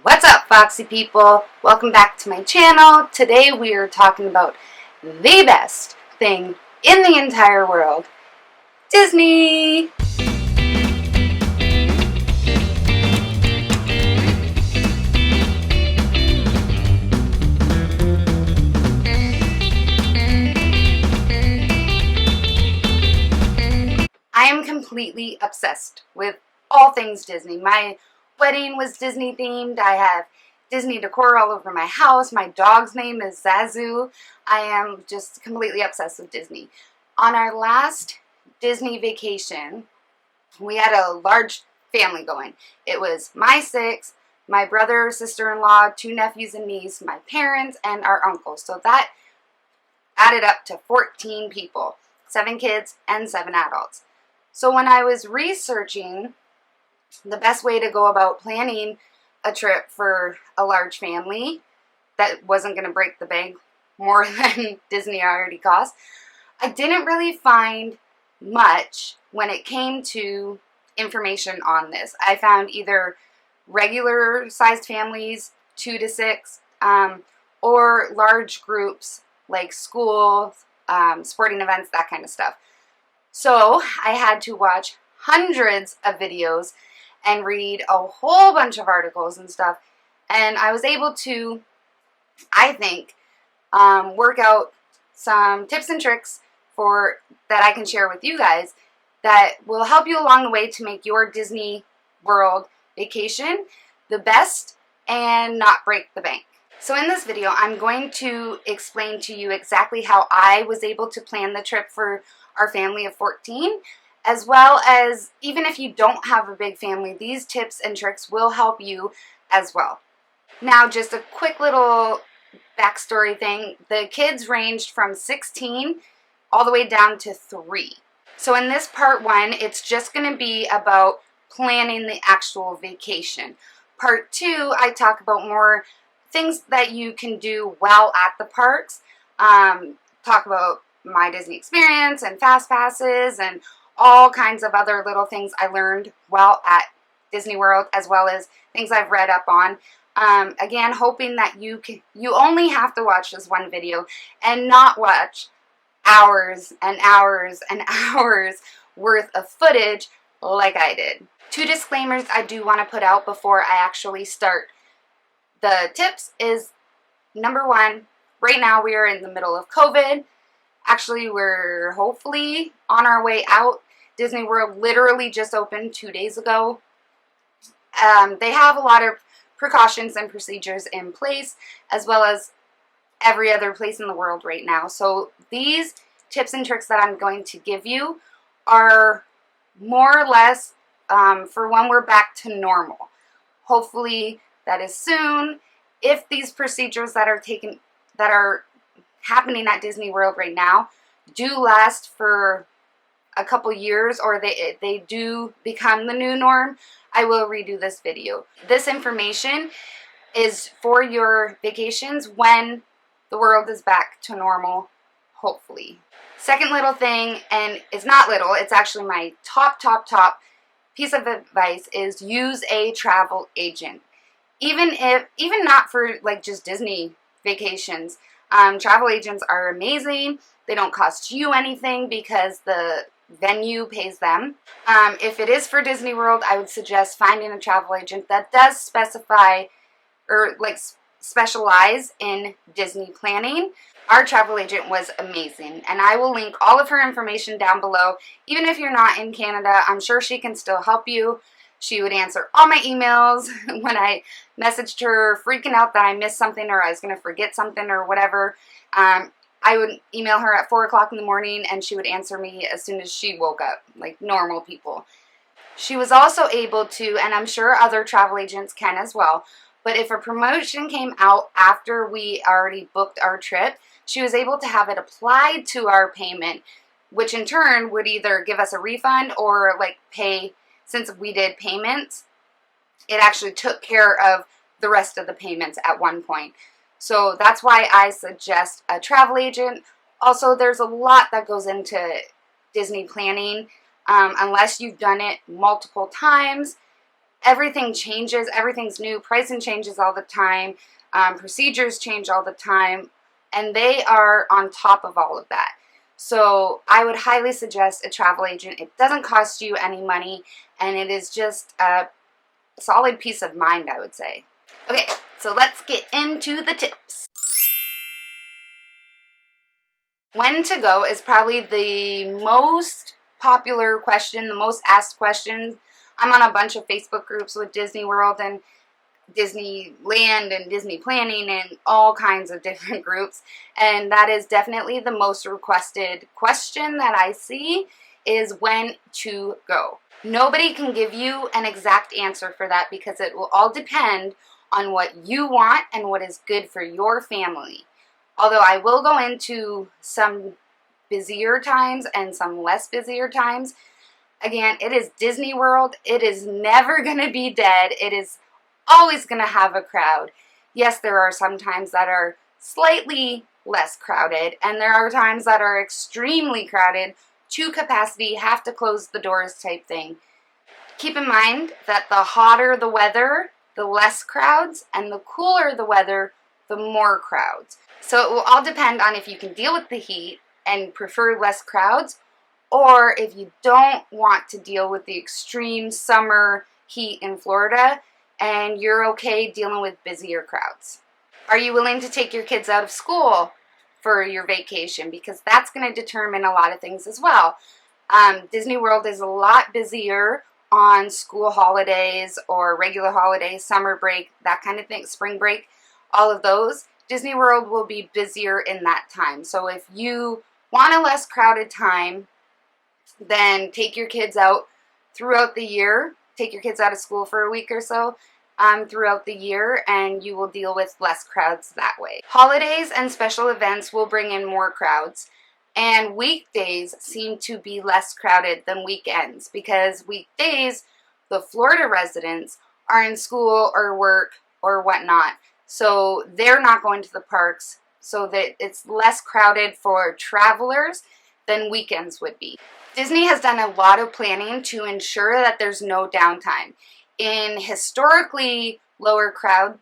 What's up, Foxy people? Welcome back to my channel. Today we are talking about the best thing in the entire world, Disney! I am completely obsessed with all things Disney. My wedding was Disney themed. I have Disney decor all over my house. My dog's name is Zazu. I am just completely obsessed with Disney. On our last Disney vacation, we had a large family going. It was my 6, my brother, sister-in-law, 2 nephews and niece, my parents, and our uncle. So that added up to 14 people, 7 kids and 7 adults. So when I was researching the best way to go about planning a trip for a large family that wasn't going to break the bank more than Disney already cost, I didn't really find much when it came to information on this. I found either regular sized families, 2 to 6, or large groups like schools, sporting events, that kind of stuff. So I had to watch hundreds of videos and read a whole bunch of articles and stuff, and I was able to, I think, work out some tips and tricks that I can share with you guys that will help you along the way to make your Disney World vacation the best and not break the bank. So in this video, I'm going to explain to you exactly how I was able to plan the trip for our family of 14, as well as even if you don't have a big family, these tips and tricks will help you as well. Now, just a quick little backstory thing. The kids ranged from 16 all the way down to 3. So in this part 1, it's just going to be about planning the actual vacation. Part 2, I talk about more things that you can do while at the parks. Talk about my Disney experience and fast passes and all kinds of other little things I learned while at Disney World, as well as things I've read up on. Again, hoping that you only have to watch this one video and not watch hours and hours and hours worth of footage like I did. 2 disclaimers I do want to put out before I actually start. The tips is, number 1, right now we are in the middle of COVID. Actually, we're hopefully on our way out. Disney World literally just opened 2 days ago. They have a lot of precautions and procedures in place, as well as every other place in the world right now. So these tips and tricks that I'm going to give you are more or less for when we're back to normal. Hopefully that is soon. If these procedures that are happening at Disney World right now do last for a couple years, or they do become the new norm, I will redo this video. This information is for your vacations when the world is back to normal, hopefully. Second little thing, and it's not little, it's actually my top piece of advice, is use a travel agent. Even not for like just Disney vacations. Travel agents are amazing. They don't cost you anything because the venue pays them. If it is for Disney World, I would suggest finding a travel agent that does specify or specialize in Disney planning. Our travel agent was amazing, and I will link all of her information down below. Even if you're not in Canada, I'm sure she can still help you. She would answer all my emails when I messaged her freaking out that I missed something or I was going to forget something or whatever. I would email her at 4 o'clock in the morning and she would answer me as soon as she woke up, like normal people. She was also able to, and I'm sure other travel agents can as well, but if a promotion came out after we already booked our trip, she was able to have it applied to our payment, which in turn would either give us a refund or pay. Since we did payments, it actually took care of the rest of the payments at one point. So that's why I suggest a travel agent. Also, there's a lot that goes into Disney planning. Unless you've done it multiple times, everything changes, everything's new, pricing changes all the time, procedures change all the time, and they are on top of all of that. So I would highly suggest a travel agent. It doesn't cost you any money, and it is just a solid peace of mind, I would say. Okay, so let's get into the tips. When to go is probably the most popular question, the most asked question. I'm on a bunch of Facebook groups with Disney World and Disneyland and Disney Planning and all kinds of different groups, and that is definitely the most requested question that I see is when to go. Nobody can give you an exact answer for that because it will all depend on what you want and what is good for your family. Although I will go into some busier times and some less busier times. Again, it is Disney World. It is never going to be dead. It is always going to have a crowd. Yes, there are some times that are slightly less crowded, and there are times that are extremely crowded, to capacity, have to close the doors type thing. Keep in mind that the hotter the weather, the less crowds, and the cooler the weather, the more crowds. So it will all depend on if you can deal with the heat and prefer less crowds, or if you don't want to deal with the extreme summer heat in Florida and you're okay dealing with busier crowds. Are you willing to take your kids out of school for your vacation? Because that's going to determine a lot of things as well. Disney World is a lot busier on school holidays or regular holidays, summer break, that kind of thing, spring break, all of those. Disney World will be busier in that time. So if you want a less crowded time, then take your kids out throughout the year. Take your kids out of school for a week or so throughout the year, and you will deal with less crowds that way. Holidays and special events will bring in more crowds, and weekdays seem to be less crowded than weekends because weekdays, the Florida residents are in school or work or whatnot, so they're not going to the parks, so that it's less crowded for travelers than weekends would be. Disney has done a lot of planning to ensure that there's no downtime. In historically lower crowd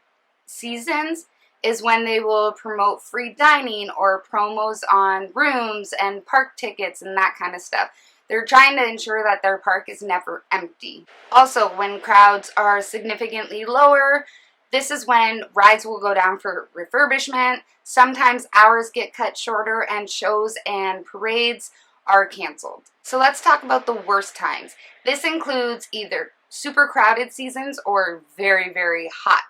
seasons is when they will promote free dining or promos on rooms and park tickets and that kind of stuff. They're trying to ensure that their park is never empty. Also, when crowds are significantly lower, this is when rides will go down for refurbishment. Sometimes hours get cut shorter and shows and parades are canceled. So let's talk about the worst times. This includes either super crowded seasons or very, very hot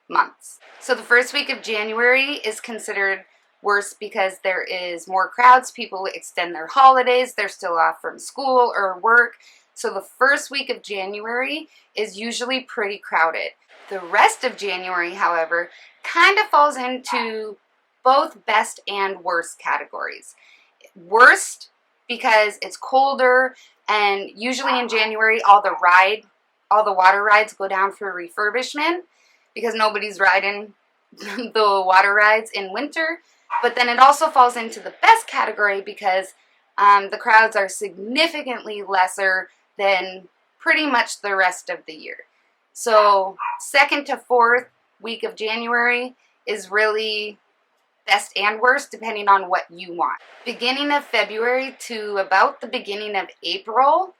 months. So the first week of January is considered worse because there is more crowds. People extend their holidays. They're still off from school or work. So the first week of January is usually pretty crowded. The rest of January, however, kind of falls into both best and worst categories. Worst because it's colder, and usually in January all the water rides go down for refurbishment because nobody's riding the water rides in winter. But then it also falls into the best category because the crowds are significantly lesser than pretty much the rest of the year. So second to fourth week of January is really best and worst depending on what you want. Beginning of February to about the beginning of April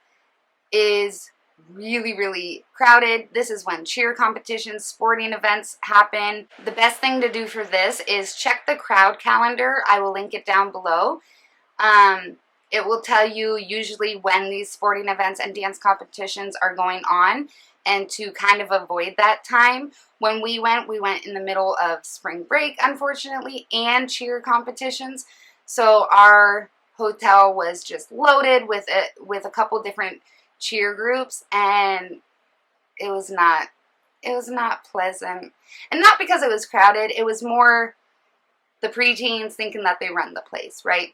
is really, really crowded. This is when cheer competitions, sporting events happen. The best thing to do for this is check the crowd calendar. I will link it down below. It will tell you usually when these sporting events and dance competitions are going on, and to kind of avoid that time. When we went in the middle of spring break, unfortunately, and cheer competitions. So our hotel was just loaded with a couple different cheer groups, and it was not pleasant. And not because it was crowded, it was more the preteens thinking that they run the place, right?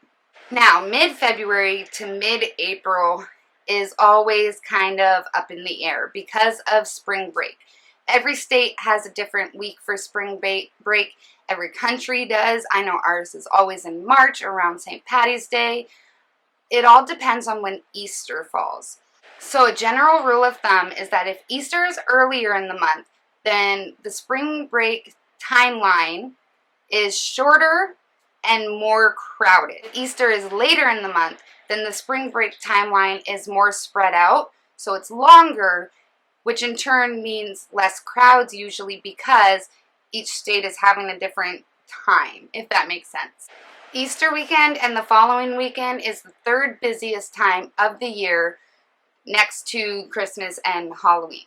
Now, mid-February to mid-April is always kind of up in the air because of spring break. Every state has a different week for spring break. Every country does. I know ours is always in March around St. Patty's Day. It all depends on when Easter falls. So a general rule of thumb is that if Easter is earlier in the month, then the spring break timeline is shorter and more crowded. If Easter is later in the month, then the spring break timeline is more spread out, so it's longer, which in turn means less crowds usually because each state is having a different time, if that makes sense. Easter weekend and the following weekend is the third busiest time of the year next to Christmas and Halloween,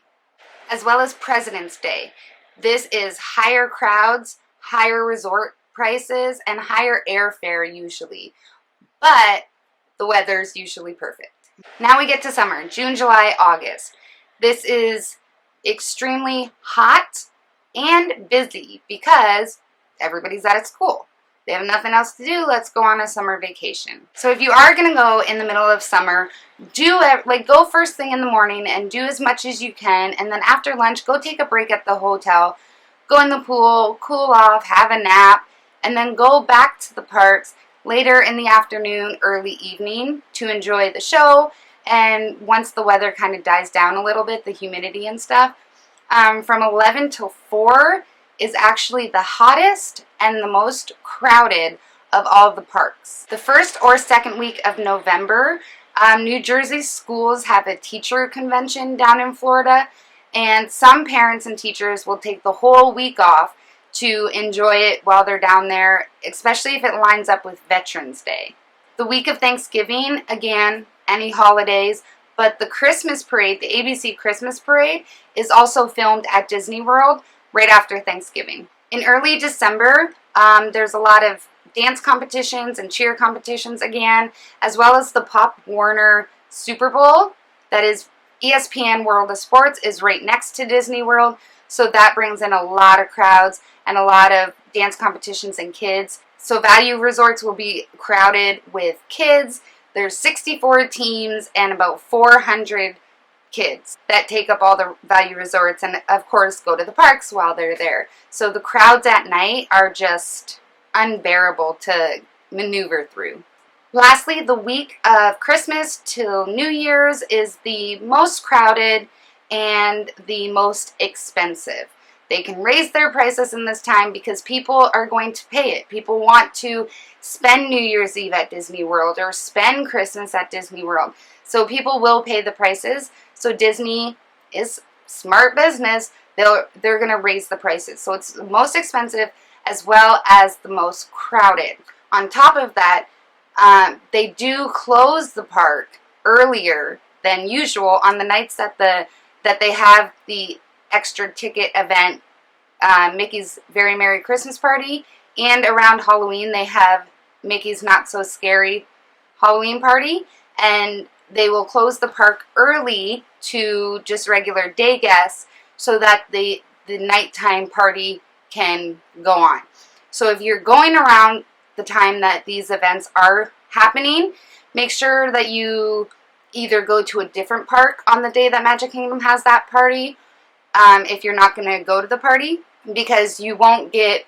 as well as President's Day. This is higher crowds, higher resort prices, and higher airfare usually, but the weather's usually perfect. Now we get to summer, June, July, August. This is extremely hot and busy because everybody's out of school. They have nothing else to do. Let's go on a summer vacation. So if you are going to go in the middle of summer, go first thing in the morning and do as much as you can. And then after lunch, go take a break at the hotel, go in the pool, cool off, have a nap, and then go back to the parks later in the afternoon, early evening to enjoy the show. And once the weather kind of dies down a little bit, the humidity and stuff, from 11 till 4 is actually the hottest and the most crowded of all of the parks. The first or second week of November, New Jersey schools have a teacher convention down in Florida, and some parents and teachers will take the whole week off to enjoy it while they're down there, especially if it lines up with Veterans Day. The week of Thanksgiving, again, any holidays, but the Christmas parade, the ABC Christmas parade, is also filmed at Disney World right after Thanksgiving. In early December, there's a lot of dance competitions and cheer competitions again, as well as the Pop Warner Super Bowl. That is ESPN World of Sports is right next to Disney World, so that brings in a lot of crowds and a lot of dance competitions and kids. So value resorts will be crowded with kids. There's 64 teams and about 400 kids that take up all the value resorts and of course go to the parks while they're there. So the crowds at night are just unbearable to maneuver through. Lastly, the week of Christmas till New Year's is the most crowded and the most expensive. They can raise their prices in this time because people are going to pay it. People want to spend New Year's Eve at Disney World or spend Christmas at Disney World. So people will pay the prices. So Disney is smart business. They're going to raise the prices. So it's the most expensive as well as the most crowded. On top of that, they do close the park earlier than usual on the nights that they have the extra ticket event, Mickey's Very Merry Christmas Party, and around Halloween they have Mickey's Not So Scary Halloween Party, and they will close the park early to just regular day guests so that the nighttime party can go on. So if you're going around the time that these events are happening, make sure that you either go to a different park on the day that Magic Kingdom has that party, if you're not going to go to the party, because you won't get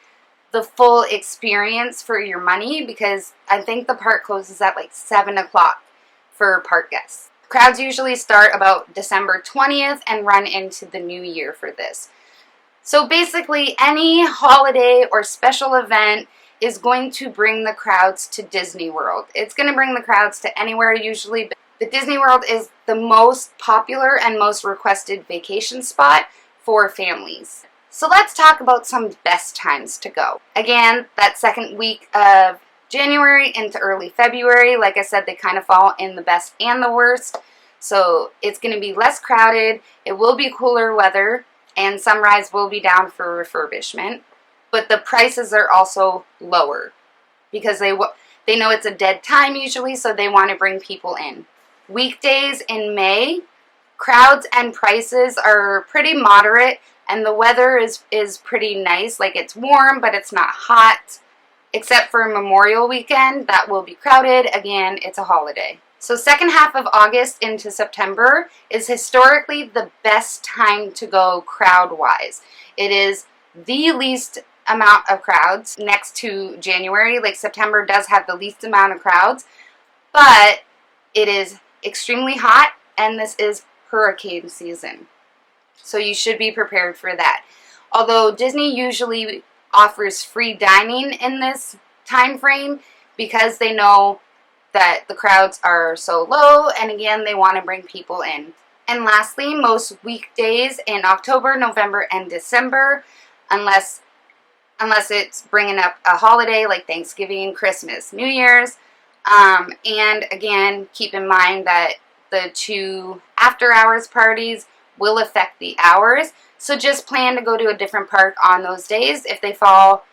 the full experience for your money, because I think the park closes at like 7 o'clock for park guests. Crowds usually start about December 20th and run into the new year for this. So basically any holiday or special event is going to bring the crowds to Disney World. It's going to bring the crowds to anywhere usually, but Disney World is the most popular and most requested vacation spot for families. So let's talk about some best times to go. Again, that second week of January into early February, like I said, they kind of fall in the best and the worst. So it's going to be less crowded, it will be cooler weather, and some rides will be down for refurbishment. But the prices are also lower because they know it's a dead time usually, so they want to bring people in. Weekdays in May, crowds and prices are pretty moderate, and the weather is pretty nice. Like, it's warm, but it's not hot, except for Memorial Weekend. That will be crowded. Again, it's a holiday. So second half of August into September is historically the best time to go crowd-wise. It is the least amount of crowds next to January. Like, September does have the least amount of crowds, but it is extremely hot and this is hurricane season. So you should be prepared for that. Although Disney usually offers free dining in this time frame because they know that the crowds are so low, and again, they want to bring people in. And lastly, most weekdays in October, November, and December, unless it's bringing up a holiday like Thanksgiving, Christmas, New Year's. And again, keep in mind that the 2 after-hours parties will affect the hours. So just plan to go to a different park on those days if they fall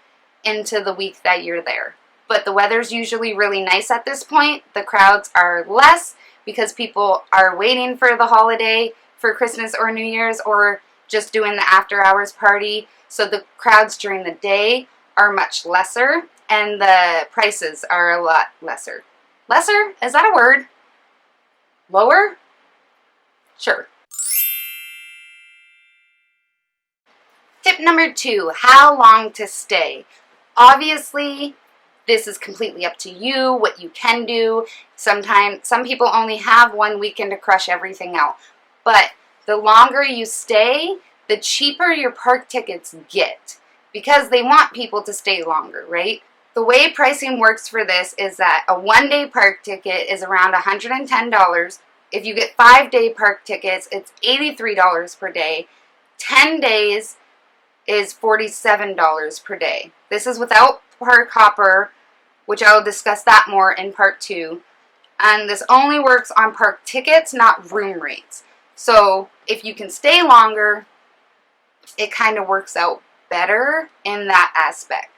into the week that you're there. But the weather's usually really nice at this point. The crowds are less because people are waiting for the holiday for Christmas or New Year's, or just doing the after-hours party. So the crowds during the day are much lesser, and the prices are a lot lesser. Lesser? Is that a word? Lower? Sure. Tip number 2, how long to stay. Obviously, this is completely up to you, what you can do. Some people only have 1 weekend to crush everything out. But the longer you stay, the cheaper your park tickets get, because they want people to stay longer, right? The way pricing works for this is that a 1-day park ticket is around $110. If you get 5-day park tickets, it's $83 per day. 10 days is $47 per day. This is without park hopper, which I will discuss that more in part 2. And this only works on park tickets, not room rates. So if you can stay longer, it kind of works out better in that aspect.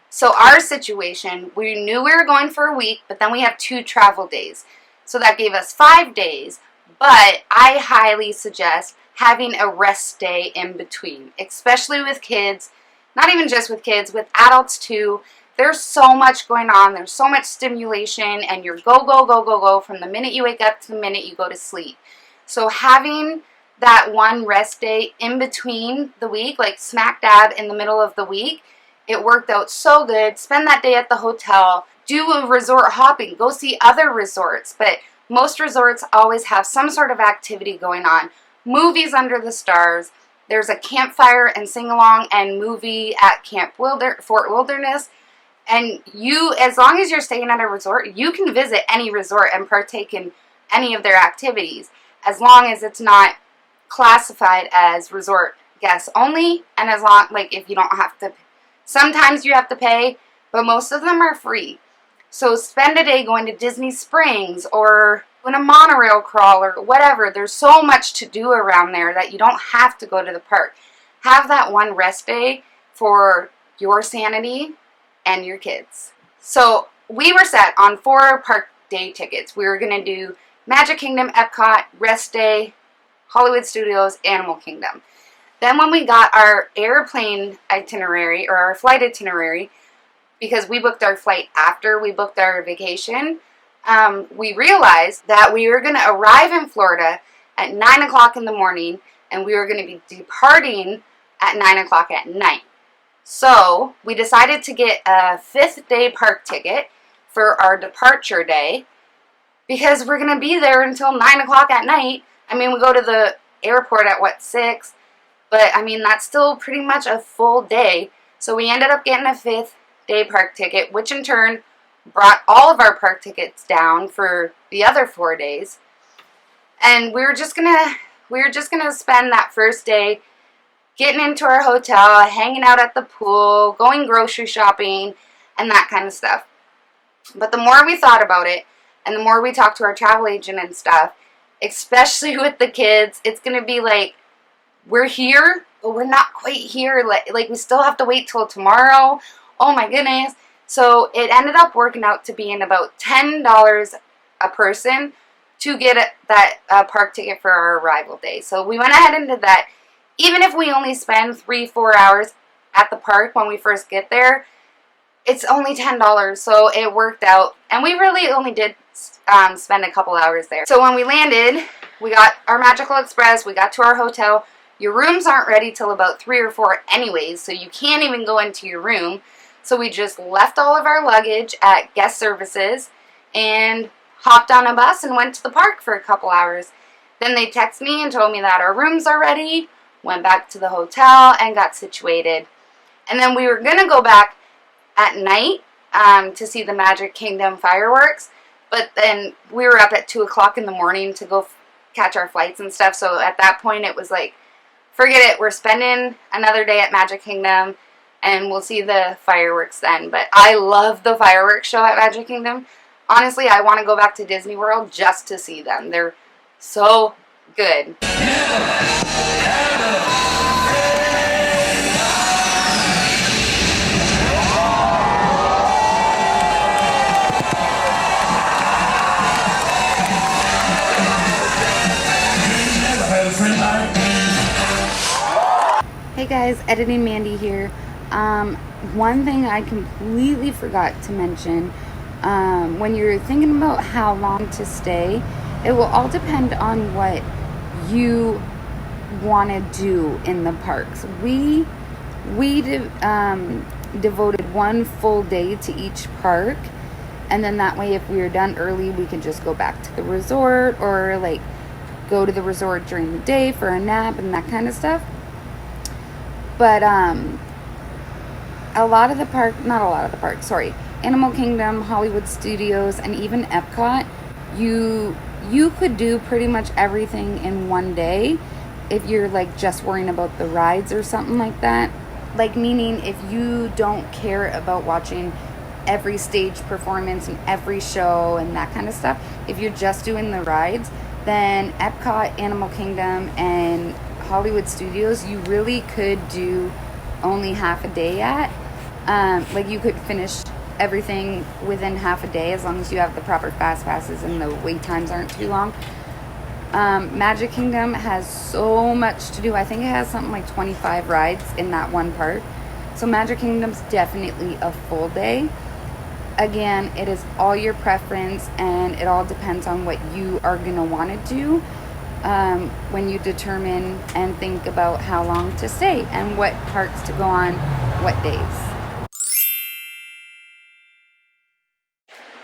So our situation, we knew we were going for a week, but then we have 2 travel days. So that gave us 5 days, but I highly suggest having a rest day in between, especially with kids. Not even just with kids, with adults too. There's so much going on. There's so much stimulation, and you're go, go, go, go, go from the minute you wake up to the minute you go to sleep. So having that one rest day in between the week, like smack dab in the middle of the week, it worked out so good. Spend that day at the hotel. Do a resort hopping. Go see other resorts. But most resorts always have some sort of activity going on. Movies under the stars. There's a campfire and sing-along and movie at Fort Wilderness. And you, as long as you're staying at a resort, you can visit any resort and partake in any of their activities, as long as it's not classified as resort guests only, and as long, like, if you don't have to, sometimes you have to pay, but most of them are free. So spend a day going to Disney Springs or doing a monorail crawl or whatever. There's so much to do around there that you don't have to go to the park. Have that one rest day for your sanity and your kids. So we were set on 4 park day tickets. We were going to do Magic Kingdom, Epcot, Rest Day, Hollywood Studios, Animal Kingdom. Then when we got our airplane itinerary, or our flight itinerary, because we booked our flight after we booked our vacation, we realized that we were going to arrive in Florida at 9 o'clock in the morning, and we were going to be departing at 9 o'clock at night. So we decided to get a 5th day park ticket for our departure day, because we're going to be there until 9 o'clock at night. I mean, we go to the airport at 6, but I mean, that's still pretty much a full day. So we ended up getting a 5th day park ticket, which in turn brought all of our park tickets down for the other 4 days. And we were just gonna spend that first day getting into our hotel, hanging out at the pool, going grocery shopping, and that kind of stuff. But the more we thought about it, and the more we talked to our travel agent and stuff, especially with the kids, it's going to be like, we're here, but we're not quite here. Like we still have to wait till tomorrow. Oh my goodness. So it ended up working out to being about $10 a person to get that park ticket for our arrival day. So we went ahead and did that. Even if we only spend 3-4 hours at the park when we first get there, it's only $10, so it worked out. And we really only did spend a couple hours there. So when we landed, we got our Magical Express, we got to our hotel. Your rooms aren't ready till about 3 or 4 anyways, so you can't even go into your room. So we just left all of our luggage at guest services and hopped on a bus and went to the park for a couple hours. Then they texted me and told me that our rooms are ready. Went back to the hotel and got situated. And then we were going to go back at night to see the Magic Kingdom fireworks. But then we were up at 2 o'clock in the morning to go catch our flights and stuff. So at that point it was like, forget it. We're spending another day at Magic Kingdom and we'll see the fireworks then. But I love the fireworks show at Magic Kingdom. Honestly, I want to go back to Disney World just to see them. They're so good. Hey guys, Editing Mandy here. One thing I completely forgot to mention, when you're thinking about how long to stay, it will all depend on what you want to do in the parks. We devoted one full day to each park, and then that way if we were done early we could just go back to the resort, or like go to the resort during the day for a nap and that kind of stuff. But Animal Kingdom, Hollywood Studios, and even Epcot, you could do pretty much everything in one day if you're like just worrying about the rides or something like that. Like, meaning if you don't care about watching every stage performance and every show and that kind of stuff, if you're just doing the rides, then Epcot, Animal Kingdom, and Hollywood Studios, you really could do only half a day at. Like, you could finish everything within half a day as long as you have the proper fast passes and the wait times aren't too long. Magic Kingdom has so much to do. I think it has something like 25 rides in that one park. So Magic Kingdom's definitely a full day. Again, it is all your preference, and it all depends on what you are going to want to do when you determine and think about how long to stay and what parks to go on what days.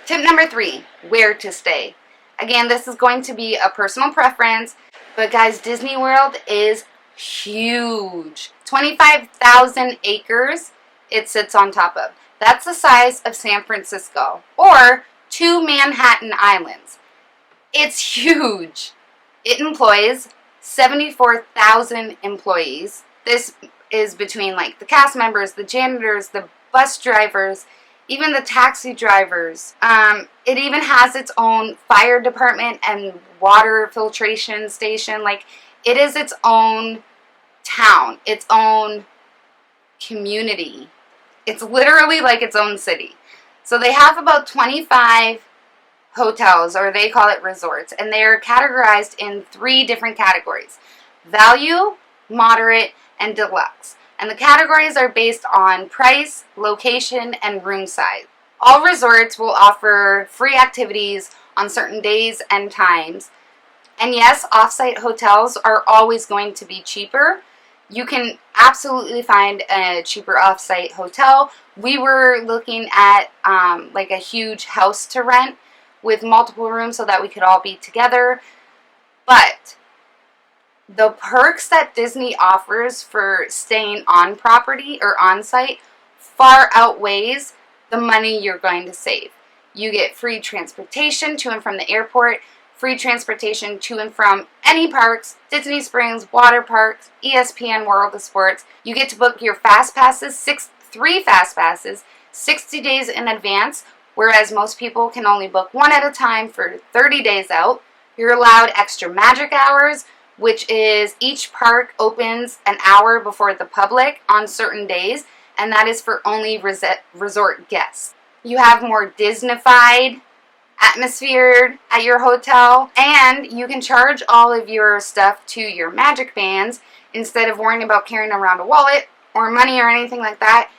Tip number 3, where to stay. Again, this is going to be a personal preference, but guys, Disney World is huge. 25,000 acres it sits on top of. That's the size of San Francisco, or 2 Manhattan Islands. It's huge. It employs 74,000 employees. This is between like the cast members, the janitors, the bus drivers, even the taxi drivers. It even has its own fire department and water filtration station. Like, it is its own town, its own community. It's literally like its own city. So they have about 25 hotels, or they call it resorts, and they are categorized in 3 different categories: value, moderate, and deluxe. And the categories are based on price, location, and room size. All resorts will offer free activities on certain days and times. And yes, off-site hotels are always going to be cheaper. You can absolutely find a cheaper off-site hotel. We were looking at like a huge house to rent with multiple rooms so that we could all be together. But the perks that Disney offers for staying on property or on site far outweighs the money you're going to save. You get free transportation to and from the airport, free transportation to and from any parks, Disney Springs, water parks, ESPN World of Sports. You get to book your fast passes, 3 fast passes, 60 days in advance, whereas most people can only book 1 at a time for 30 days out. You're allowed extra magic hours, which is each park opens an hour before the public on certain days, and that is for only resort guests. You have more Disney-fied atmosphere at your hotel, and you can charge all of your stuff to your magic bands instead of worrying about carrying around a wallet or money or anything like that.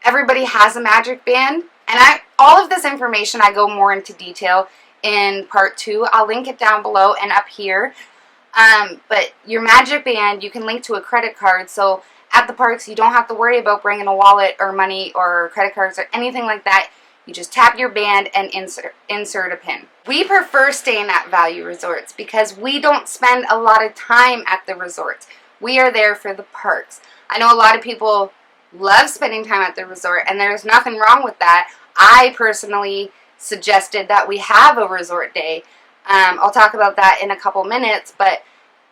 Everybody has a magic band, and all of this information I go more into detail in part 2. I'll link it down below and up here. But your magic band, you can link to a credit card, so at the parks you don't have to worry about bringing a wallet or money or credit cards or anything like that. You just tap your band and insert a pin. We prefer staying at value resorts because we don't spend a lot of time at the resorts. We are there for the perks. I know a lot of people love spending time at the resort, and there's nothing wrong with that. I personally suggested that we have a resort day. I'll talk about that in a couple minutes, but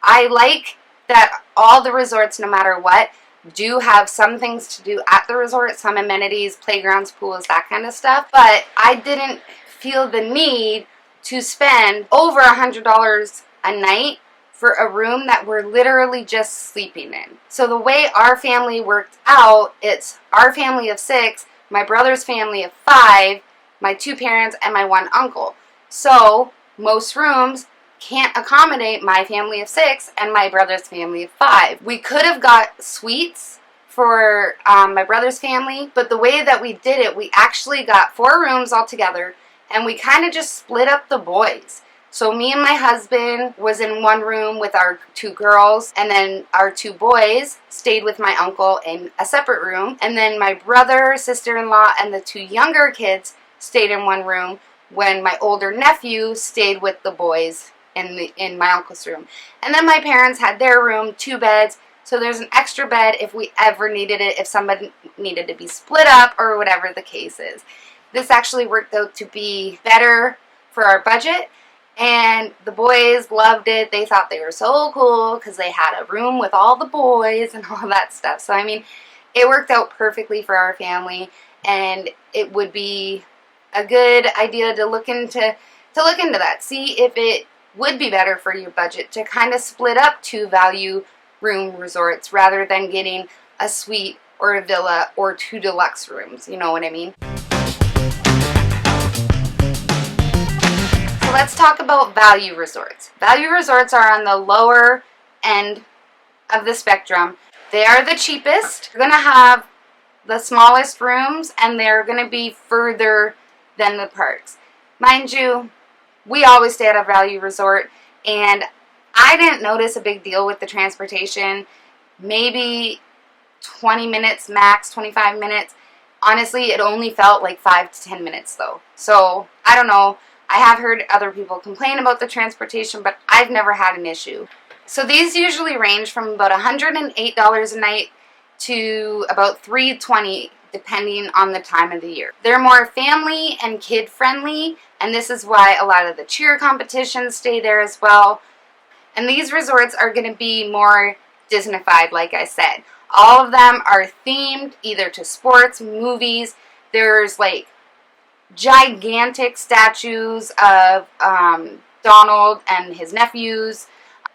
I like that all the resorts, no matter what, do have some things to do at the resort, some amenities, playgrounds, pools, that kind of stuff. But I didn't feel the need to spend over $100 a night for a room that we're literally just sleeping in. So the way our family worked out, it's our family of 6, my brother's family of 5, my 2 parents, and my 1 uncle. So most rooms can't accommodate my family of 6 and my brother's family of 5. We could have got suites for my brother's family, but the way that we did it, we actually got 4 rooms altogether, and we kind of just split up the boys. So me and my husband was in one room with our 2 girls, and then our 2 boys stayed with my uncle in a separate room, and then my brother, sister-in-law, and the 2 younger kids stayed in one room when my older nephew stayed with the boys in my uncle's room. And then my parents had their room, 2 beds, so there's an extra bed if we ever needed it, if somebody needed to be split up or whatever the case is. This actually worked out to be better for our budget, and the boys loved it. They thought they were so cool because they had a room with all the boys and all that stuff. So I mean, it worked out perfectly for our family, and it would be a good idea to look into that. See if it would be better for your budget to kind of split up 2 value room resorts rather than getting a suite or a villa or 2 deluxe rooms. You know what I mean? So let's talk about value resorts. Value resorts are on the lower end of the spectrum. They are the cheapest. You're going to have the smallest rooms, and they're going to be further than the parks. Mind you, we always stay at a value resort, and I didn't notice a big deal with the transportation. Maybe 20 minutes max, 25 minutes. Honestly, it only felt like 5 to 10 minutes though. So, I don't know. I have heard other people complain about the transportation, but I've never had an issue. So these usually range from about $108 a night to about $320 depending on the time of the year. They're more family and kid friendly, and this is why a lot of the cheer competitions stay there as well. And these resorts are going to be more Disney-fied, like I said. All of them are themed either to sports, movies. There's like gigantic statues of Donald and his nephews,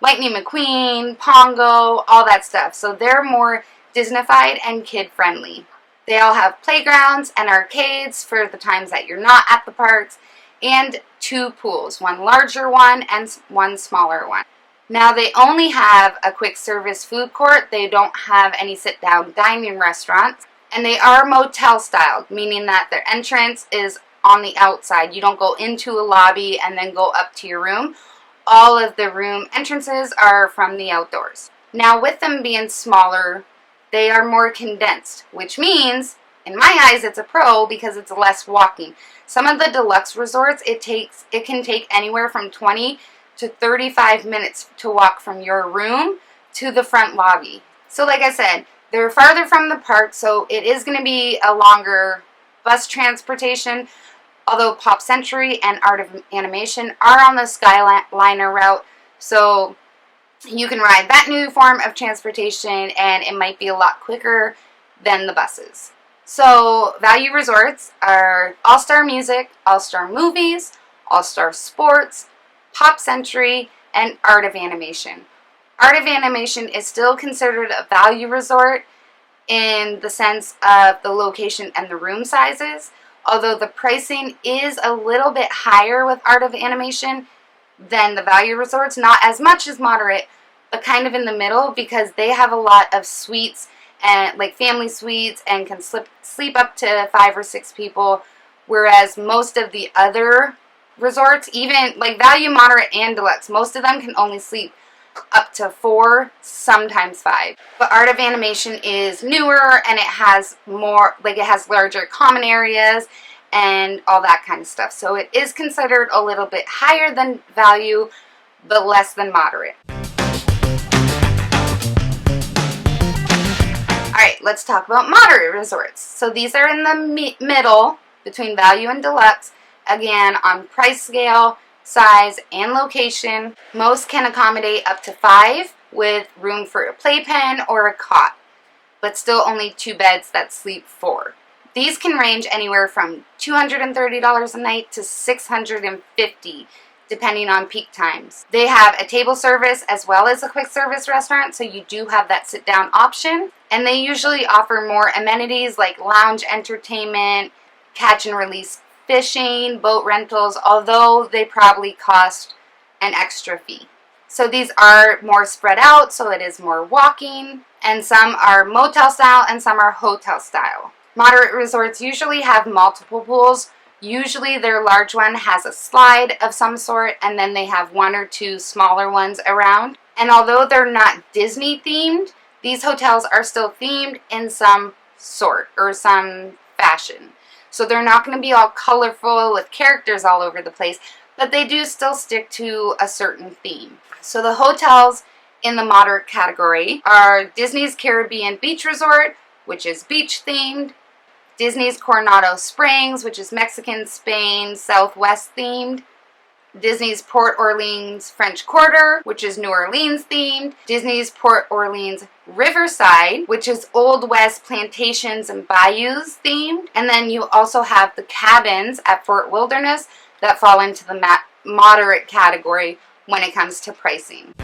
Lightning McQueen, Pongo, all that stuff. So they're more Disney-fied and kid-friendly. They all have playgrounds and arcades for the times that you're not at the parks, and 2 pools, one larger one and one smaller one. Now they only have a quick service food court. They don't have any sit-down dining restaurants, and they are motel styled, meaning that their entrance is on the outside. You don't go into a lobby and then go up to your room. All of the room entrances are from the outdoors. Now with them being smaller, they are more condensed, which means, in my eyes, it's a pro because it's less walking. Some of the deluxe resorts, it can take anywhere from 20 to 35 minutes to walk from your room to the front lobby. So like I said, they're farther from the park, so it is going to be a longer bus transportation, although Pop Century and Art of Animation are on the Skyliner route, so you can ride that new form of transportation, and it might be a lot quicker than the buses. So value resorts are All-Star Music, All-Star Movies, All-Star Sports, Pop Century, and Art of Animation. Art of Animation is still considered a value resort in the sense of the location and the room sizes, although the pricing is a little bit higher with Art of Animation than the value resorts. Not as much as moderate, but kind of in the middle, because they have a lot of suites and like family suites and can sleep up to 5 or 6 people, whereas most of the other resorts, even like value, moderate, and deluxe, most of them can only sleep up to 4, sometimes 5. But Art of Animation is newer, and it has more, like it has larger common areas, and all that kind of stuff. So it is considered a little bit higher than value, but less than moderate. Alright, let's talk about moderate resorts. So these are in the middle between value and deluxe. Again, on price scale, size, and location. Most can accommodate up to 5 with room for a playpen or a cot, but still only 2 beds that sleep 4. These can range anywhere from $230 a night to $650, depending on peak times. They have a table service as well as a quick service restaurant, so you do have that sit-down option. And they usually offer more amenities like lounge entertainment, catch and release fishing, boat rentals, although they probably cost an extra fee. So these are more spread out, so it is more walking, and some are motel style and some are hotel style. Moderate resorts usually have multiple pools. Usually their large one has a slide of some sort, and then they have 1 or 2 smaller ones around. And although they're not Disney themed, these hotels are still themed in some sort or some fashion. So they're not going to be all colorful with characters all over the place, but they do still stick to a certain theme. So the hotels in the moderate category are Disney's Caribbean Beach Resort, which is beach themed, Disney's Coronado Springs, which is Mexican, Spain, Southwest themed, Disney's Port Orleans French Quarter, which is New Orleans themed, Disney's Port Orleans Riverside, which is Old West plantations and bayous themed, and then you also have the cabins at Fort Wilderness that fall into the moderate category when it comes to pricing.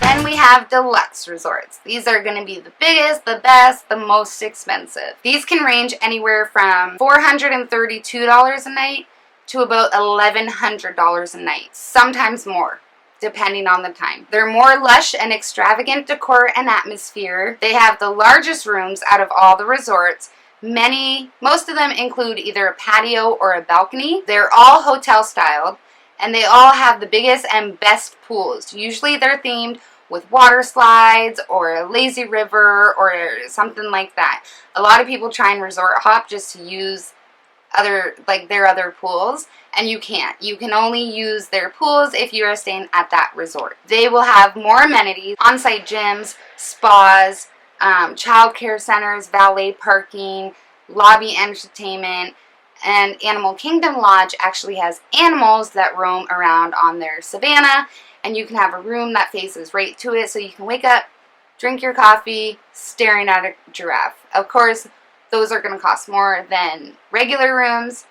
Then we have deluxe resorts. These are going to be the biggest, the best, the most expensive. These can range anywhere from $432 a night to about $1,100 a night, sometimes more, depending on the time. They're more lush and extravagant decor and atmosphere. They have the largest rooms out of all the resorts. Most of them include either a patio or a balcony. They're all hotel styled, and they all have the biggest and best pools. Usually they're themed with water slides or a lazy river or something like that. A lot of people try and resort hop just to use their other pools, and you can't. You can only use their pools if you are staying at that resort. They will have more amenities, on-site gyms, spas, child care centers, valet parking, lobby entertainment, and Animal Kingdom Lodge actually has animals that roam around on their savannah, and you can have a room that faces right to it, so you can wake up, drink your coffee, staring at a giraffe. Of course, those are going to cost more than regular rooms,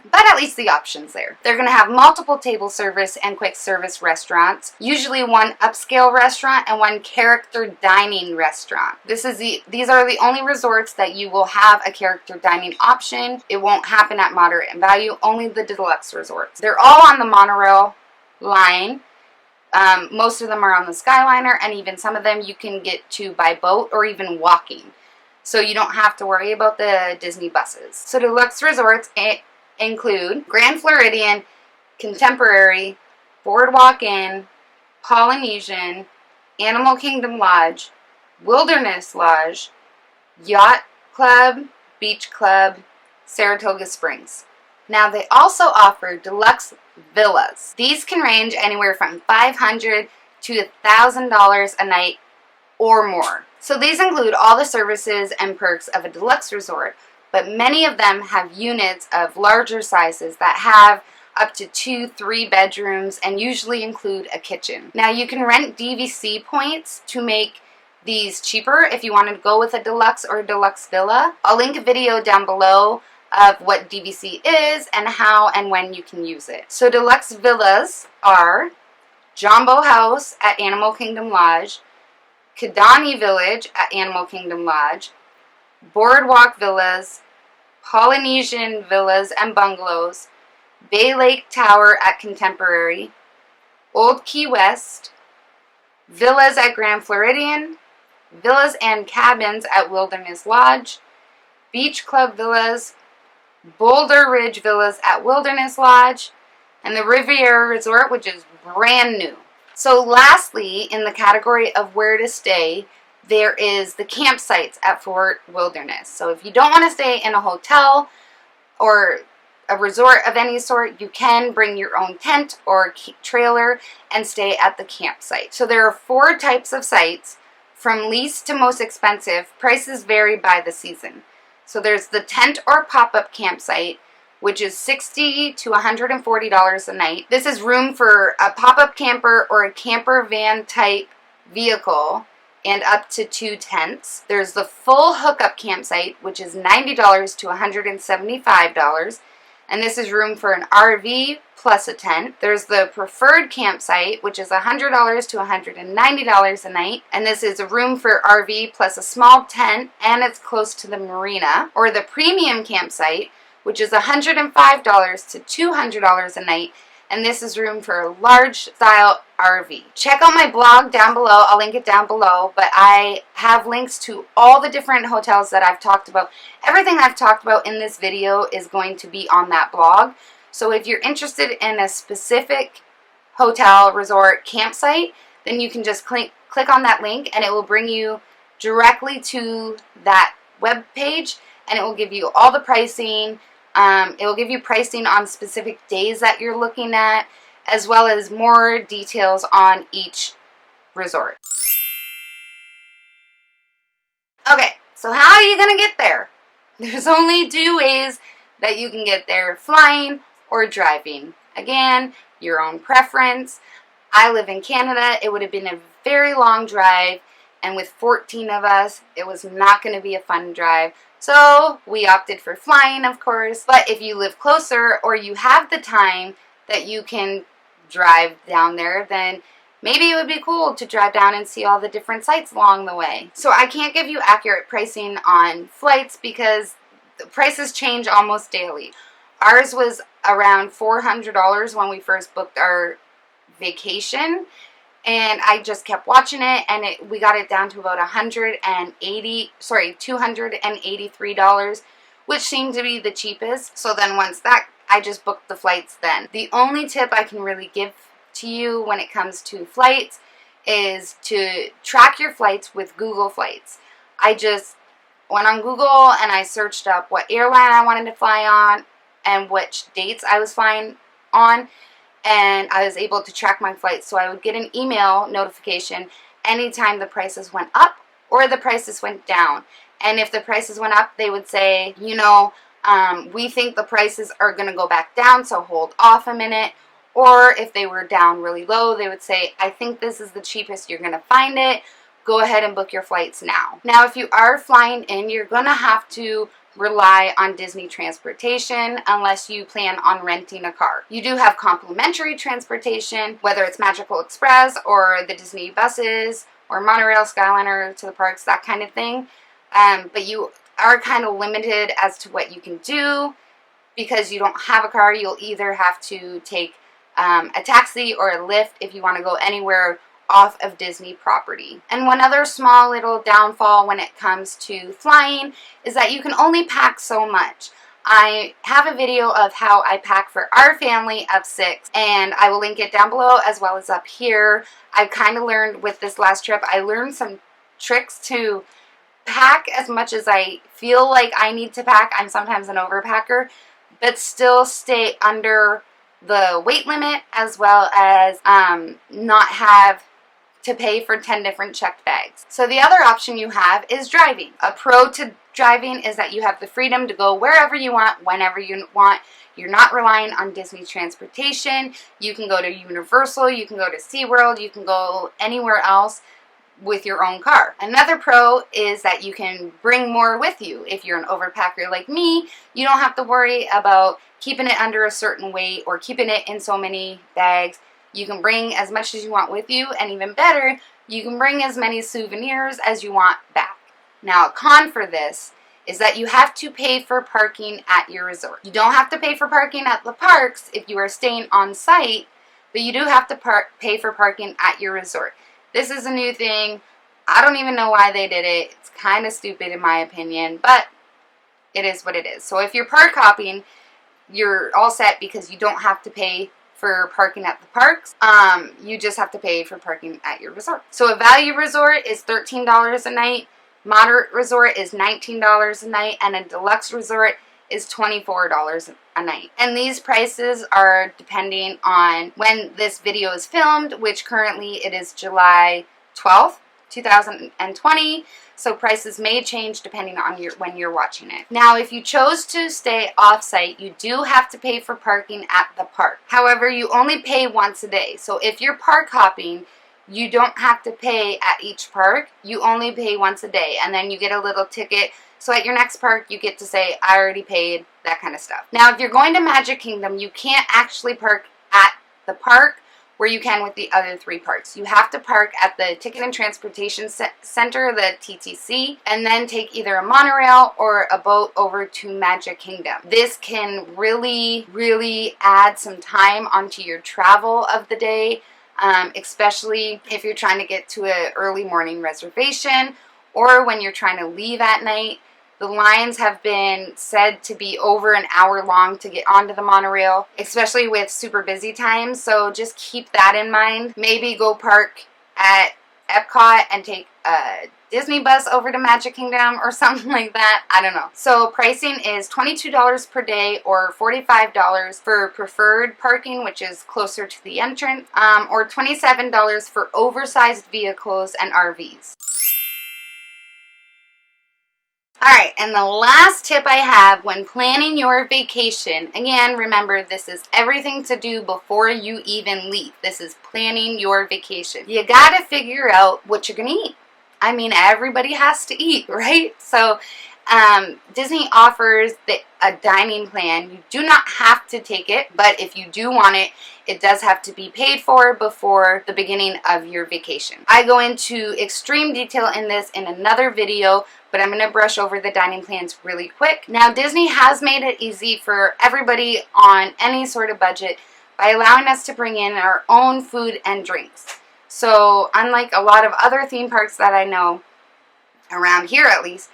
but at least the option's there. They're going to have multiple table service and quick service restaurants, usually 1 upscale restaurant and 1 character dining restaurant. These are the only resorts that you will have a character dining option. It won't happen at moderate and value, only the deluxe resorts. They're all on the monorail line. Most of them are on the Skyliner, and even some of them you can get to by boat or even walking. So you don't have to worry about the Disney buses. So deluxe resorts include Grand Floridian, Contemporary, Boardwalk Inn, Polynesian, Animal Kingdom Lodge, Wilderness Lodge, Yacht Club, Beach Club, Saratoga Springs. Now they also offer deluxe villas. These can range anywhere from $500 to $1,000 a night or more. So these include all the services and perks of a deluxe resort, but many of them have units of larger sizes that have up to 2-3 bedrooms and usually include a kitchen. Now you can rent DVC points to make these cheaper if you want to go with a deluxe or a deluxe villa. I'll link a video down below of what DVC is and how and when you can use it. So deluxe villas are Jumbo House at Animal Kingdom Lodge, Kidani Village at Animal Kingdom Lodge, Boardwalk Villas, Polynesian Villas and Bungalows, Bay Lake Tower at Contemporary, Old Key West, Villas at Grand Floridian, Villas and Cabins at Wilderness Lodge, Beach Club Villas, Boulder Ridge Villas at Wilderness Lodge, and the Riviera Resort, which is brand new. So lastly, in the category of where to stay, there is the campsites at Fort Wilderness. So if you don't want to stay in a hotel or a resort of any sort, you can bring your own tent or trailer and stay at the campsite. So there are 4 types of sites, from least to most expensive. Prices vary by the season. So there's the tent or pop-up campsite, which is $60 to $140 a night. This is room for a pop-up camper or a camper van type vehicle and up to 2 tents. There's the full hookup campsite, which is $90 to $175. And this is room for an RV plus a tent. There's the preferred campsite, which is $100 to $190 a night. And this is a room for RV plus a small tent, and it's close to the marina. Or the premium campsite, which is $105 to $200 a night. And this is room for a large style RV. Check out my blog down below. I'll link it down below, but I have links to all the different hotels that I've talked about. Everything I've talked about in this video is going to be on that blog. So if you're interested in a specific hotel, resort, campsite, then you can just click on that link and it will bring you directly to that web page, and it will give you all the pricing. It will give you pricing on specific days that you're looking at, as well as more details on each resort. Okay, so how are you going to get there? There's only 2 ways that you can get there: flying or driving. Again, your own preference. I live in Canada. It would have been a very long drive, and with 14 of us, it was not going to be a fun drive. So we opted for flying, of course. But if you live closer or you have the time that you can drive down there, then maybe it would be cool to drive down and see all the different sites along the way. So I can't give you accurate pricing on flights because the prices change almost daily. Ours was around $400 when we first booked our vacation. And I just kept watching it, and we got it down to about $283, which seemed to be the cheapest. So then once that, I just booked the flights then. The only tip I can really give to you when it comes to flights is to track your flights with Google Flights. I just went on Google and I searched up what airline I wanted to fly on and which dates I was flying on, and I was able to track my flights. So I would get an email notification anytime the prices went up or the prices went down. And if the prices went up, they would say, you know, we think the prices are going to go back down, so hold off a minute. Or if they were down really low, they would say, I think this is the cheapest you're going to find it. Go ahead and book your flights now. Now, if you are flying in, you're going to have to rely on Disney transportation unless you plan on renting a car. You do have complimentary transportation, whether it's Magical Express or the Disney buses or monorail, Skyliner to the parks, that kind of thing. But you are kind of limited as to what you can do because you don't have a car. You'll either have to take a taxi or a Lyft if you want to go anywhere off of Disney property. And one other small little downfall when it comes to flying is that you can only pack so much. I have a video of how I pack for our family of 6, and I will link it down below as well as up here. I've kind of learned with this last trip, I learned some tricks to pack as much as I feel like I need to pack. I'm sometimes an overpacker, but still stay under the weight limit, as well as not have to pay for 10 different checked bags. So the other option you have is driving. A pro to driving is that you have the freedom to go wherever you want, whenever you want. You're not relying on Disney transportation. You can go to Universal, you can go to SeaWorld, you can go anywhere else with your own car. Another pro is that you can bring more with you. If you're an overpacker like me, you don't have to worry about keeping it under a certain weight or keeping it in so many bags. You can bring as much as you want with you, and even better, you can bring as many souvenirs as you want back. Now, a con for this is that you have to pay for parking at your resort. You don't have to pay for parking at the parks if you are staying on site, but you do have to pay for parking at your resort. This is a new thing. I don't even know why they did it. It's kind of stupid in my opinion, but it is what it is. So if you're park hopping, you're all set because you don't have to pay for parking at the parks. You just have to pay for parking at your resort. So a value resort is $13 a night, moderate resort is $19 a night, and a deluxe resort is $24 a night. And these prices are depending on when this video is filmed, which currently it is July 12th, 2020. So prices may change depending on when you're watching it. Now, if you chose to stay off-site, you do have to pay for parking at the park. However, you only pay once a day. So if you're park hopping, you don't have to pay at each park. You only pay once a day, and then you get a little ticket. So at your next park, you get to say, I already paid, that kind of stuff. Now, if you're going to Magic Kingdom, you can't actually park at the park where you can with the other 3 parks. You have to park at the Ticket and Transportation Center, the TTC, and then take either a monorail or a boat over to Magic Kingdom. This can really, really add some time onto your travel of the day, especially if you're trying to get to an early morning reservation or when you're trying to leave at night. The lines have been said to be over an hour long to get onto the monorail, especially with super busy times, so just keep that in mind. Maybe go park at Epcot and take a Disney bus over to Magic Kingdom or something like that. I don't know. So pricing is $22 per day or $45 for preferred parking, which is closer to the entrance, or $27 for oversized vehicles and RVs. Alright, and the last tip I have when planning your vacation, again, remember this is everything to do before you even leave. This is planning your vacation. You gotta figure out what you're gonna eat. I mean, everybody has to eat, right? So, Disney offers a dining plan. You do not have to take it, but if you do want it, it does have to be paid for before the beginning of your vacation. I go into extreme detail in this in another video, but I'm going to brush over the dining plans really quick. Now, Disney has made it easy for everybody on any sort of budget by allowing us to bring in our own food and drinks. So, unlike a lot of other theme parks that I know, around here at least,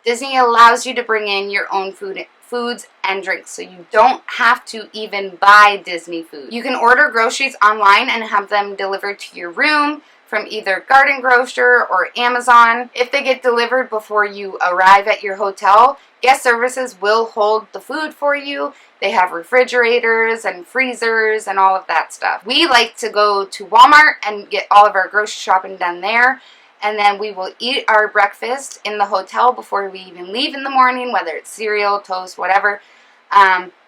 Disney allows you to bring in your own foods and drinks, so you don't have to even buy Disney food. You can order groceries online and have them delivered to your room from either Garden Grocer or Amazon. If they get delivered before you arrive at your hotel, guest services will hold the food for you. They have refrigerators and freezers and all of that stuff. We like to go to Walmart and get all of our grocery shopping done there. And then we will eat our breakfast in the hotel before we even leave in the morning, whether it's cereal, toast, whatever.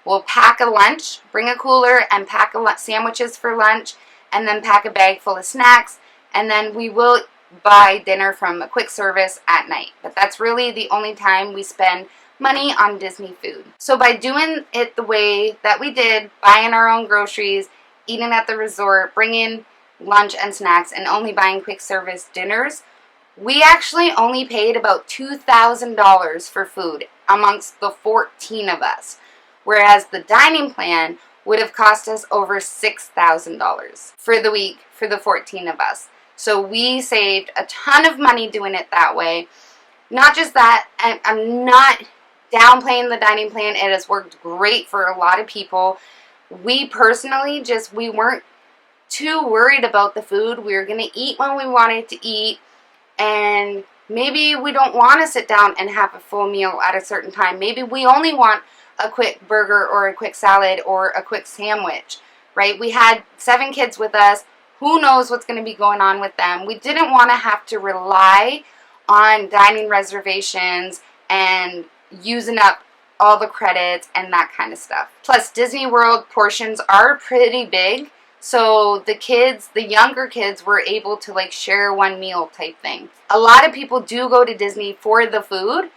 We'll pack a lunch, bring a cooler, and pack sandwiches for lunch, and then pack a bag full of snacks. And then we will buy dinner from a quick service at night. But that's really the only time we spend money on Disney food. So by doing it the way that we did, buying our own groceries, eating at the resort, bringing lunch and snacks, and only buying quick service dinners, we actually only paid about $2,000 for food amongst the 14 of us, whereas the dining plan would have cost us over $6,000 for the week for the 14 of us. So we saved a ton of money doing it that way. Not just that, I'm not downplaying the dining plan. It has worked great for a lot of people. We personally we weren't too worried about the food. We were going to eat when we wanted to eat, and maybe we don't want to sit down and have a full meal at a certain time. Maybe we only want a quick burger or a quick salad or a quick sandwich, right? We had 7 kids with us. Who knows what's going to be going on with them? We didn't want to have to rely on dining reservations and using up all the credits and that kind of stuff. Plus, Disney World portions are pretty big. So the kids, the younger kids, were able to like share one meal type thing. A lot of people do go to Disney for the food.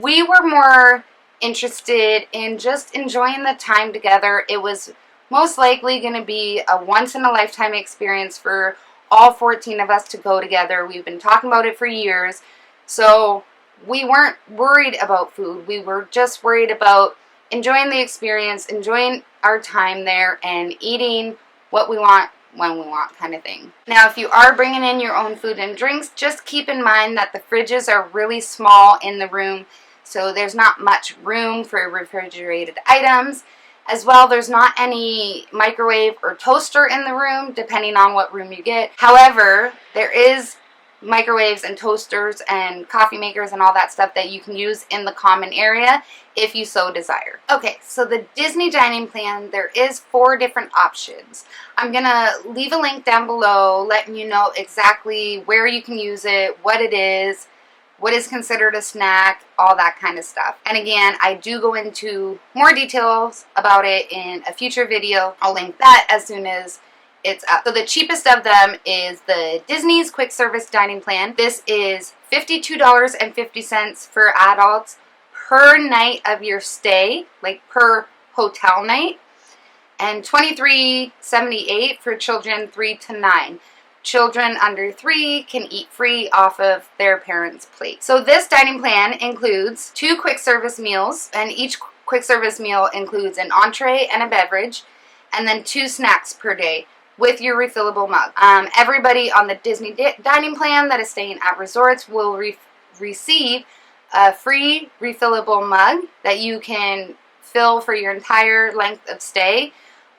We were more interested in just enjoying the time together. It was most likely going to be a once-in-a-lifetime experience for all 14 of us to go together. We've been talking about it for years. So we weren't worried about food. We were just worried about enjoying the experience, enjoying our time there, and eating what we want when we want kind of thing. Now, if you are bringing in your own food and drinks, just keep in mind that the fridges are really small in the room, so there's not much room for refrigerated items. As well, there's not any microwave or toaster in the room, depending on what room you get. However, there is microwaves and toasters and coffee makers and all that stuff that you can use in the common area if you so desire. Okay, so the Disney dining plan, there is 4 different options. I'm gonna leave a link down below letting you know exactly where you can use it, what it is considered a snack, all that kind of stuff. And again, I do go into more details about it in a future video. I'll link that as soon as it's up. So the cheapest of them is the Disney's Quick Service Dining Plan. This is $52.50 for adults per night of your stay, like per hotel night, and $23.78 for children 3 to 9. Children under 3 can eat free off of their parents' plate. So this dining plan includes 2 quick service meals, and each quick service meal includes an entree and a beverage, and then 2 snacks per day with your refillable mug. Everybody on the Disney dining plan that is staying at resorts will receive a free refillable mug that you can fill for your entire length of stay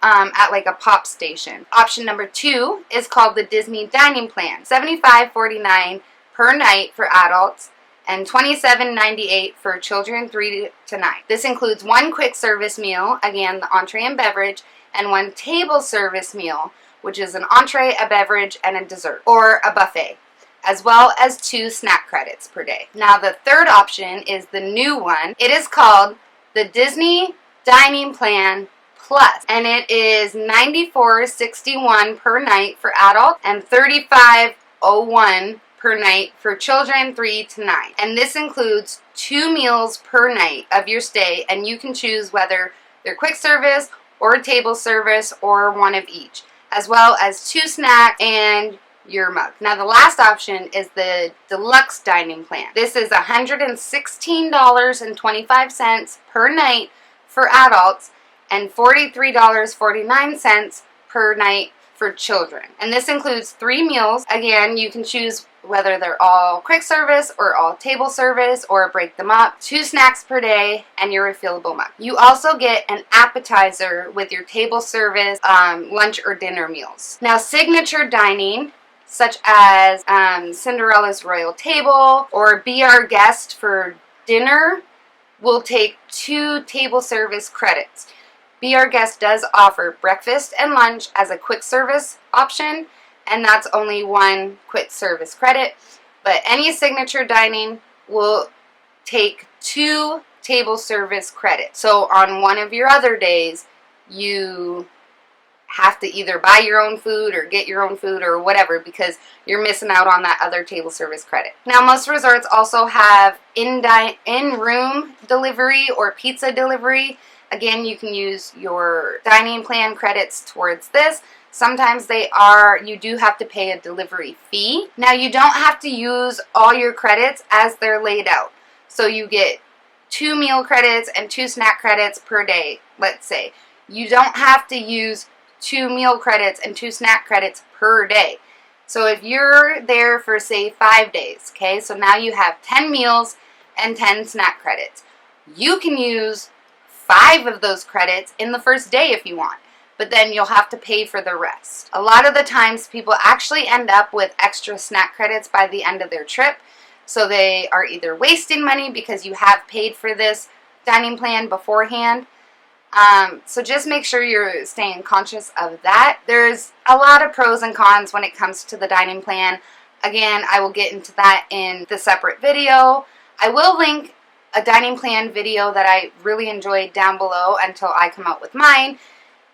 at like a pop station. Option number 2 is called the Disney Dining Plan. $75.49 per night for adults and $27.98 for children 3 to 9. This includes 1 quick service meal, again the entree and beverage, and 1 table service meal, which is an entree, a beverage, and a dessert, or a buffet, as well as 2 snack credits per day. Now the third option is the new one. It is called the Disney Dining Plan Plus, and it is $94.61 per night for adults and $35.01 per night for children 3 to 9. And this includes 2 meals per night of your stay, and you can choose whether they're quick service or table service or 1 of each, as well as 2 snacks and your mug. Now the last option is the Deluxe Dining Plan. This is $116.25 per night for adults and $43.49 per night for children. And this includes 3 meals. Again, you can choose whether they're all quick service or all table service or break them up. 2 snacks per day and your refillable mug. You also get an appetizer with your table service lunch or dinner meals. Now signature dining, such as Cinderella's Royal Table or Be Our Guest for dinner, will take 2 table service credits. Be Our Guest does offer breakfast and lunch as a quick service option, and that's only 1 quick service credit. But any signature dining will take 2 table service credits. So on one of your other days, you have to either buy your own food or get your own food or whatever, because you're missing out on that other table service credit. Now most resorts also have in-room delivery or pizza delivery. Again, you can use your dining plan credits towards this. Sometimes you do have to pay a delivery fee. Now you don't have to use all your credits as they're laid out. So you get 2 meal credits and 2 snack credits per day, let's say. You don't have to use 2 meal credits and 2 snack credits per day. So if you're there for say 5 days, okay, so now you have 10 meals and 10 snack credits. You can use 5 of those credits in the first day if you want, but then you'll have to pay for the rest. A lot of the times people actually end up with extra snack credits by the end of their trip, so they are either wasting money because you have paid for this dining plan beforehand. So just make sure you're staying conscious of that. There's a lot of pros and cons when it comes to the dining plan. Again, I will get into that in the separate video. I will link a dining plan video that I really enjoyed down below until I come out with mine.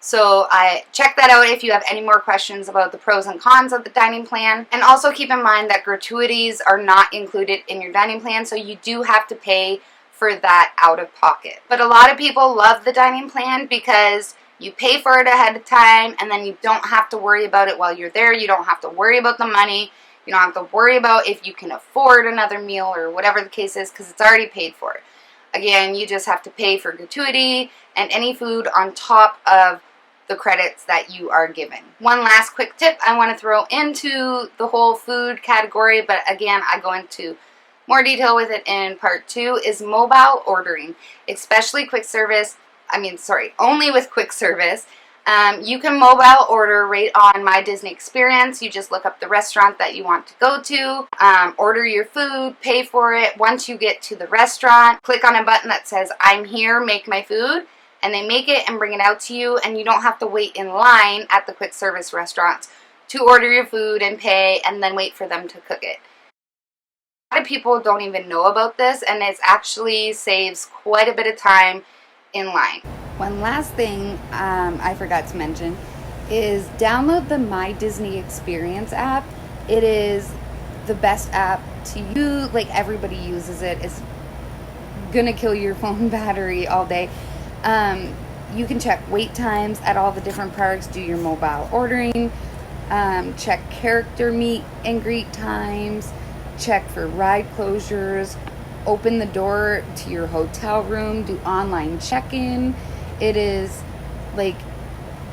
So check that out if you have any more questions about the pros and cons of the dining plan. And also keep in mind that gratuities are not included in your dining plan, so you do have to pay for that out of pocket. But a lot of people love the dining plan because you pay for it ahead of time, and then you don't have to worry about it while you're there. You don't have to worry about the money. You don't have to worry about if you can afford another meal or whatever the case is, because it's already paid for. Again, you just have to pay for gratuity and any food on top of the credits that you are given. One last quick tip I want to throw into the whole food category, but again, I go into more detail with it in part 2, is mobile ordering, especially quick service. only with quick service. You can mobile order right on My Disney Experience. You just look up the restaurant that you want to go to, order your food, pay for it. Once you get to the restaurant, click on a button that says, I'm here, make my food, and they make it and bring it out to you, and you don't have to wait in line at the quick service restaurants to order your food and pay and then wait for them to cook it. A lot of people don't even know about this, and it actually saves quite a bit of time in line. One last thing I forgot to mention is download the My Disney Experience app. It is the best app to use. Like, everybody uses it. It's gonna kill your phone battery all day. You can check wait times at all the different parks, do your mobile ordering, check character meet and greet times, check for ride closures, open the door to your hotel room, do online check-in. It is like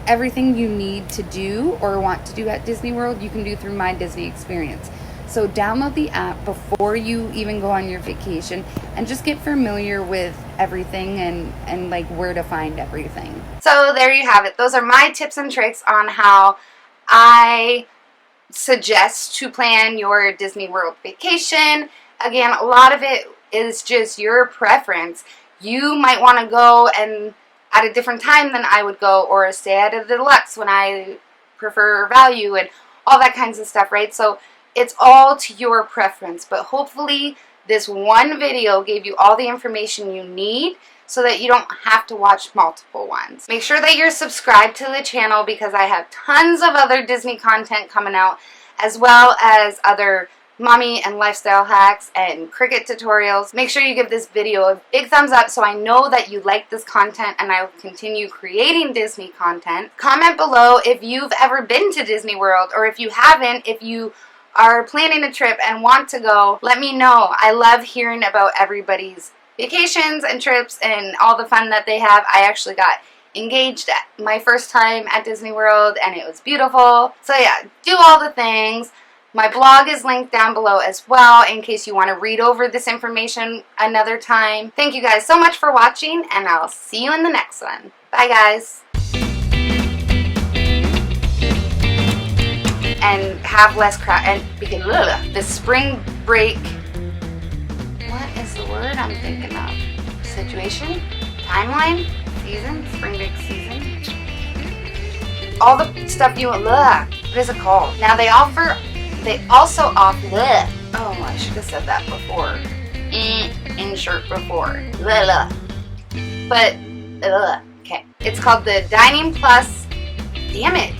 everything you need to do or want to do at Disney World, you can do through My Disney Experience. So download the app before you even go on your vacation and just get familiar with everything and like where to find everything. So there you have it. Those are my tips and tricks on how I suggest to plan your Disney World vacation. Again, a lot of it is just your preference. You might want to go and at a different time than I would go, or stay at a deluxe when I prefer value and all that kinds of stuff, right? So it's all to your preference, but hopefully this one video gave you all the information you need so that you don't have to watch multiple ones. Make sure that you're subscribed to the channel because I have tons of other Disney content coming out, as well as other mommy and lifestyle hacks and cricket tutorials. Make sure you give this video a big thumbs up so I know that you like this content and I will continue creating Disney content. Comment below if you've ever been to Disney World, or if you haven't, if you are planning a trip and want to go, let me know. I love hearing about everybody's vacations and trips and all the fun that they have. I actually got engaged at my first time at Disney World and it was beautiful. So yeah, do all the things. My blog is linked down below as well in case you want to read over this information another time. Thank you guys so much for watching, and I'll see you in the next one. Bye, guys. And have less crowd. And because the spring break, what is the word I'm thinking of? Situation? Timeline? Season? Spring break season? All the stuff you want. What is it called? Now they also offer, oh, I should have said that before. Insert before. But, okay. It's called the Dining Plus. Damn it.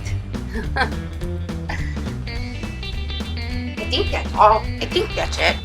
I think that's all. I think that's it.